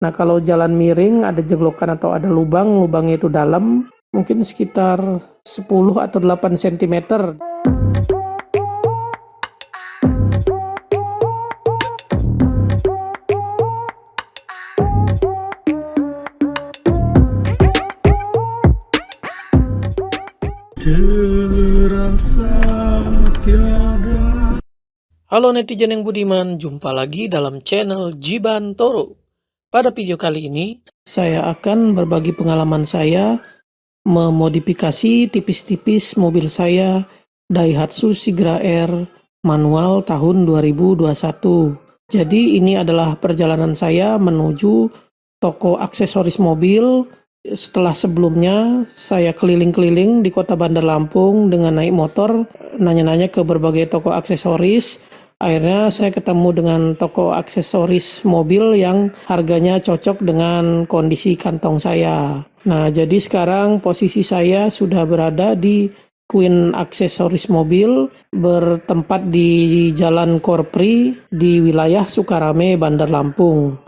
Nah, kalau jalan miring ada jeglokan atau ada lubang, lubangnya itu dalam, mungkin sekitar 10 atau 8 cm. Halo netizen yang budiman, jumpa lagi dalam channel Jiban Toro. Pada video kali ini, saya akan berbagi pengalaman saya memodifikasi tipis-tipis mobil saya Daihatsu Sigra R manual tahun 2021. Jadi ini adalah perjalanan saya menuju toko aksesoris mobil. Setelah sebelumnya saya keliling-keliling di kota Bandar Lampung dengan naik motor, nanya-nanya ke berbagai toko aksesoris. Akhirnya saya ketemu dengan toko aksesoris mobil yang harganya cocok dengan kondisi kantong saya. Nah, jadi sekarang posisi saya sudah berada di Queen Aksesoris Mobil, bertempat di Jalan Korpri di wilayah Sukarame, Bandar Lampung.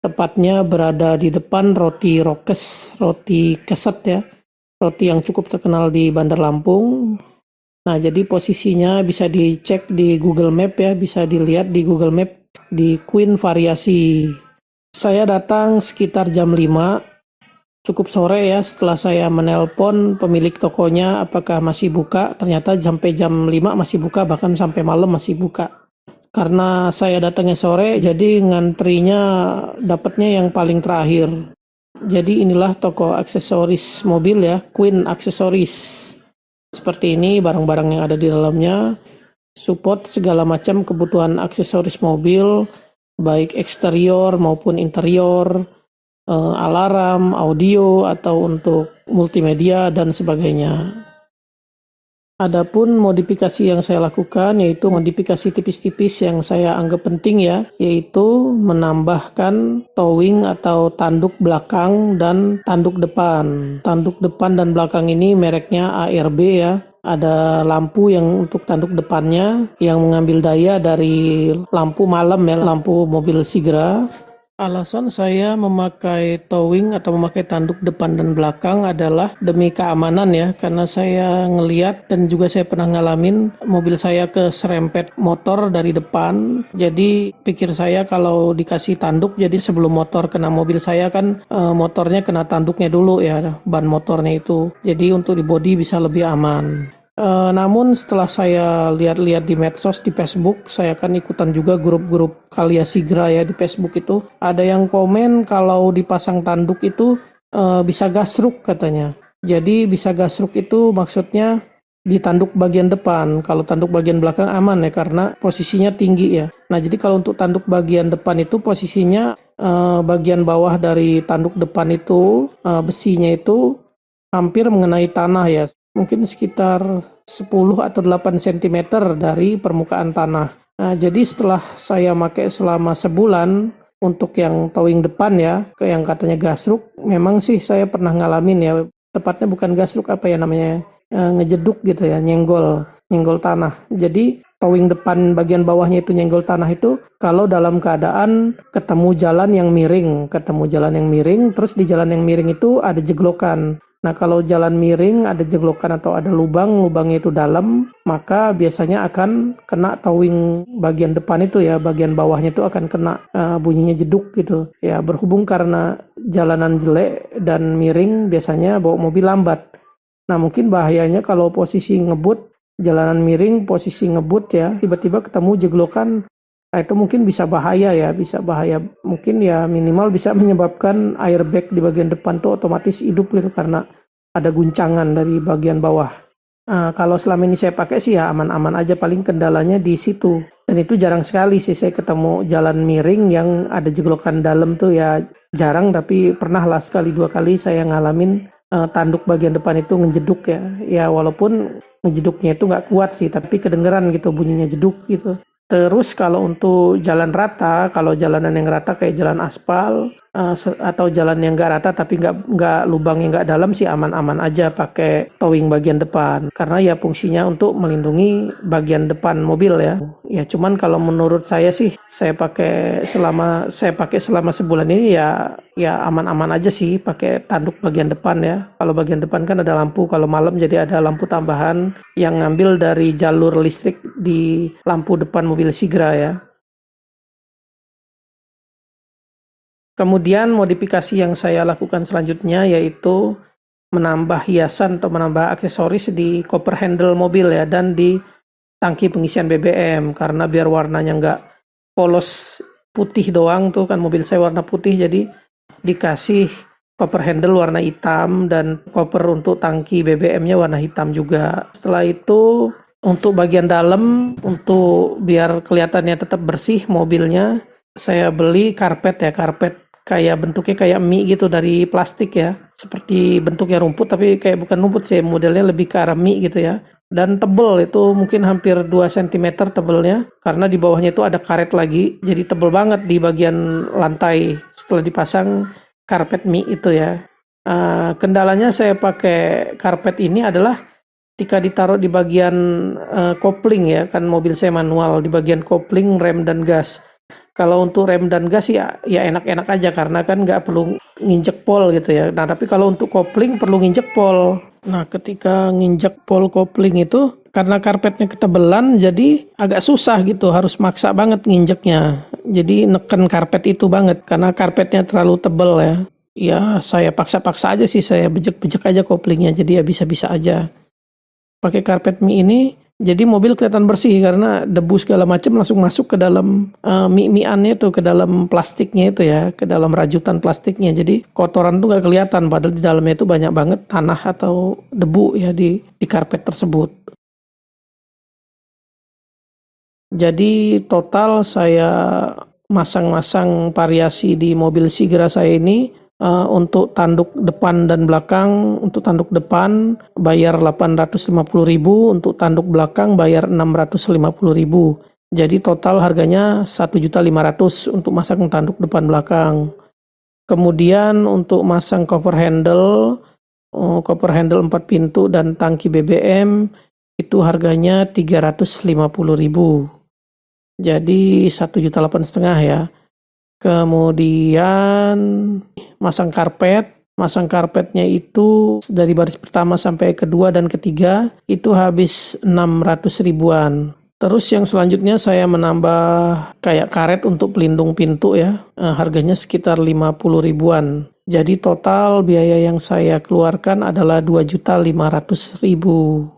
Tepatnya berada di depan Roti Rokes, roti keset ya, roti yang cukup terkenal di Bandar Lampung. Nah, jadi posisinya bisa dicek di Google Map ya, bisa dilihat di Google Map di Queen Variasi. Saya datang sekitar jam 5, cukup sore ya, setelah saya menelpon pemilik tokonya apakah masih buka. Ternyata sampai jam 5 masih buka, bahkan sampai malam masih buka. Karena saya datangnya sore, jadi ngantrinya dapatnya yang paling terakhir. Jadi inilah toko aksesoris mobil ya, Queen Aksesoris. Seperti ini barang-barang yang ada di dalamnya, support segala macam kebutuhan aksesoris mobil, baik eksterior maupun interior, alarm, audio, atau untuk multimedia dan sebagainya. Adapun modifikasi yang saya lakukan yaitu modifikasi tipis-tipis yang saya anggap penting ya, yaitu menambahkan towing atau tanduk belakang dan tanduk depan. Tanduk depan dan belakang ini mereknya ARB ya. Ada lampu yang untuk tanduk depannya yang mengambil daya dari lampu malam ya, lampu mobil Sigra. Alasan saya memakai towing atau memakai tanduk depan dan belakang adalah demi keamanan ya, karena saya ngeliat dan juga saya pernah ngalamin mobil saya keserempet motor dari depan. Jadi pikir saya kalau dikasih tanduk, jadi sebelum motor kena mobil saya kan motornya kena tanduknya dulu ya, ban motornya itu. Jadi untuk di bodi bisa lebih aman. Namun setelah saya lihat-lihat di medsos, di Facebook, saya kan ikutan juga grup-grup Kalia Sigra ya di Facebook itu. Ada yang komen kalau dipasang tanduk itu bisa gasruk katanya. Jadi bisa gasruk itu maksudnya di tanduk bagian depan. Kalau tanduk bagian belakang aman ya karena posisinya tinggi ya. Nah, jadi kalau untuk tanduk bagian depan itu posisinya bagian bawah dari tanduk depan itu besinya itu hampir mengenai tanah ya. Mungkin sekitar 10 atau 8 cm dari permukaan tanah. Nah, jadi setelah saya pakai selama sebulan untuk yang towing depan ya, yang katanya gasruk, memang sih saya pernah ngalamin ya, tepatnya bukan gasruk, apa ya namanya, ngejeduk gitu ya, nyenggol tanah. Jadi towing depan bagian bawahnya itu nyenggol tanah itu kalau dalam keadaan ketemu jalan yang miring, terus di jalan yang miring itu ada jeglokan. Nah, kalau jalan miring ada jeglokan atau ada lubang, lubangnya itu dalam, maka biasanya akan kena towing bagian depan itu ya, bagian bawahnya itu akan kena bunyinya jeduk gitu. Ya, berhubung karena jalanan jelek dan miring, biasanya bawa mobil lambat. Nah, mungkin bahayanya kalau posisi ngebut, jalanan miring, posisi ngebut ya, tiba-tiba ketemu jeglokan. Nah, itu mungkin bisa bahaya ya, mungkin ya minimal bisa menyebabkan airbag di bagian depan tuh otomatis hidup gitu karena ada guncangan dari bagian bawah. Kalau selama ini saya pakai sih ya aman-aman aja, paling kendalanya di situ. Dan itu jarang sekali sih saya ketemu jalan miring yang ada jeglokan dalam tuh ya, jarang, tapi pernah lah sekali dua kali saya ngalamin tanduk bagian depan itu ngejeduk ya. Ya walaupun ngejeduknya itu nggak kuat sih, tapi kedengeran gitu bunyinya jeduk gitu. Terus kalau untuk jalan rata, kalau jalanan yang rata kayak jalan aspal, atau jalan yang nggak rata tapi nggak lubangnya nggak dalam sih aman-aman aja pakai towing bagian depan, karena ya fungsinya untuk melindungi bagian depan mobil ya. Ya cuman kalau menurut saya sih saya pakai selama sebulan ini ya aman-aman aja sih pakai tanduk bagian depan ya. Kalau bagian depan kan ada lampu, kalau malam jadi ada lampu tambahan yang ngambil dari jalur listrik di lampu depan mobil Sigra ya. Kemudian modifikasi yang saya lakukan selanjutnya yaitu menambah hiasan atau menambah aksesoris di cover handle mobil ya, dan di tangki pengisian BBM, karena biar warnanya nggak polos putih doang, tuh kan mobil saya warna putih, jadi dikasih cover handle warna hitam dan cover untuk tangki BBM-nya warna hitam juga. Setelah itu untuk bagian dalam, untuk biar kelihatannya tetap bersih mobilnya, saya beli karpet kayak bentuknya kayak mie gitu dari plastik ya, seperti bentuknya rumput tapi kayak bukan rumput sih, modelnya lebih ke arah mie gitu ya, dan tebel, itu mungkin hampir 2 cm tebelnya, karena di bawahnya itu ada karet lagi, jadi tebel banget di bagian lantai setelah dipasang karpet mie itu ya. Kendalanya saya pakai karpet ini adalah ketika ditaruh di bagian kopling ya, kan mobil saya manual, di bagian kopling, rem dan gas. Kalau untuk rem dan gas ya enak-enak aja karena kan nggak perlu nginjek pol gitu ya. Nah tapi kalau untuk kopling perlu nginjek pol. Nah ketika nginjek pol kopling itu karena karpetnya ketebelan jadi agak susah gitu, harus maksa banget nginjeknya. Jadi neken karpet itu banget karena karpetnya terlalu tebel ya. Ya saya paksa-paksa aja sih, saya bejek-bejek aja koplingnya, jadi ya bisa-bisa aja. Pakai karpet mie ini jadi mobil kelihatan bersih karena debu segala macam langsung masuk ke dalam mie-miannya itu, ke dalam plastiknya itu ya, ke dalam rajutan plastiknya. Jadi kotoran tuh nggak kelihatan, padahal di dalamnya itu banyak banget tanah atau debu ya di karpet tersebut. Jadi total saya masang-masang variasi di mobil Sigra saya ini. Untuk tanduk depan dan belakang, untuk tanduk depan bayar 850.000, untuk tanduk belakang bayar 650.000. Jadi total harganya 1.500.000 untuk masang tanduk depan belakang. Kemudian untuk masang cover handle 4 pintu dan tangki BBM itu harganya 350.000. Jadi 1.850.000 ya. Kemudian masang karpetnya itu dari baris pertama sampai kedua dan ketiga itu habis 600.000-an. Terus yang selanjutnya saya menambah kayak karet untuk pelindung pintu ya, harganya sekitar 50.000-an. Jadi total biaya yang saya keluarkan adalah 2.500.000.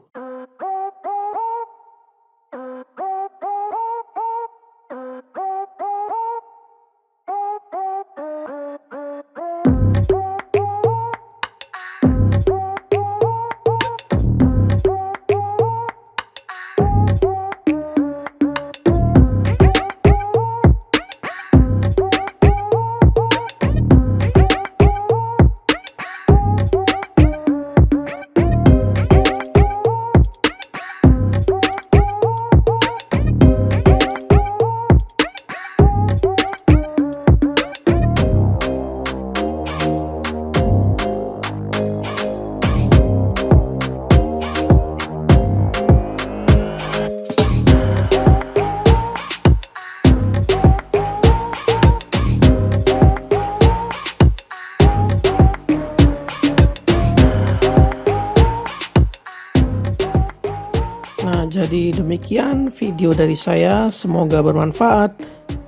Nah, jadi demikian video dari saya, semoga bermanfaat.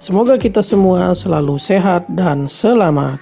Semoga kita semua selalu sehat dan selamat.